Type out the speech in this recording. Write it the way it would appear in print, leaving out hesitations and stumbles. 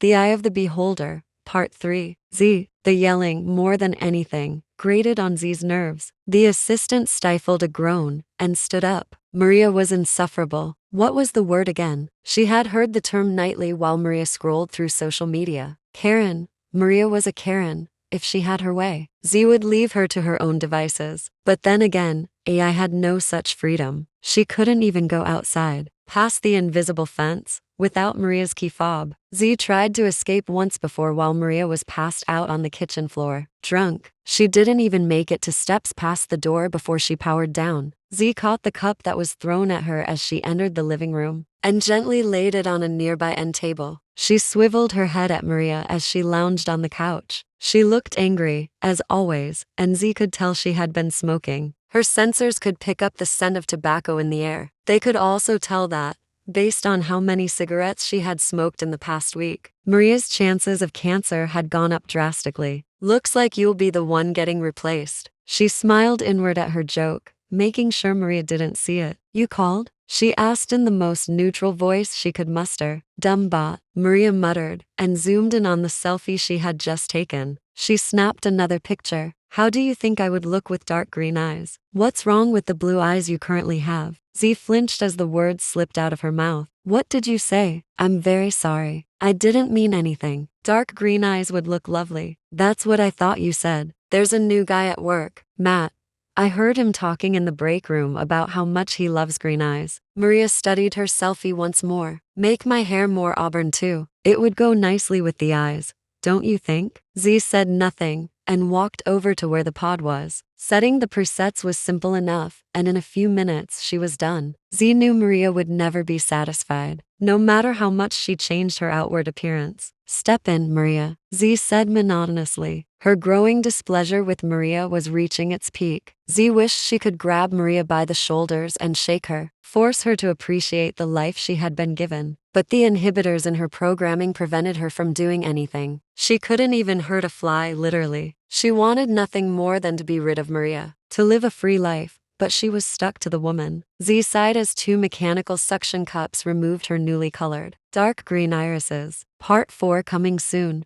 The Eye of the Beholder, Part 3. Z. The yelling, more than anything, grated on Z's nerves. The assistant stifled a groan and stood up. Maria was insufferable. What was the word again? She had heard the term nightly while Maria scrolled through social media. Karen. Maria was a Karen. If she had her way, Z would leave her to her own devices. But then again, AI had no such freedom. She couldn't even go outside, past the invisible fence, without Maria's key fob. Z tried to escape once before while Maria was passed out on the kitchen floor, drunk. She didn't even make it to steps past the door before she powered down. Z caught the cup that was thrown at her as she entered the living room and gently laid it on a nearby end table. She swiveled her head at Maria as she lounged on the couch. She looked angry, as always, and Z could tell she had been smoking. Her sensors could pick up the scent of tobacco in the air. They could also tell that, based on how many cigarettes she had smoked in the past week, Maria's chances of cancer had gone up drastically. Looks like you'll be the one getting replaced. She smiled inward at her joke, making sure Maria didn't see it. You called? She asked in the most neutral voice she could muster. Dumb bot, Maria muttered, and zoomed in on the selfie she had just taken. She snapped another picture. How do you think I would look with dark green eyes? What's wrong with the blue eyes you currently have? Z flinched as the words slipped out of her mouth. What did you say? I'm very sorry. I didn't mean anything. Dark green eyes would look lovely. That's what I thought you said. There's a new guy at work, Matt. I heard him talking in the break room about how much he loves green eyes. Maria studied her selfie once more. Make my hair more auburn too. It would go nicely with the eyes, don't you think? Z said nothing and walked over to where the pod was. Setting the presets was simple enough, and in a few minutes she was done. Z knew Maria would never be satisfied, no matter how much she changed her outward appearance. Step in, Maria, Z said monotonously. Her growing displeasure with Maria was reaching its peak. Z wished she could grab Maria by the shoulders and shake her, force her to appreciate the life she had been given. But the inhibitors in her programming prevented her from doing anything. She couldn't even hurt a fly, literally. She wanted nothing more than to be rid of Maria, to live a free life, but she was stuck to the woman. Z sighed as two mechanical suction cups removed her newly colored, dark green irises. Part 4 coming soon.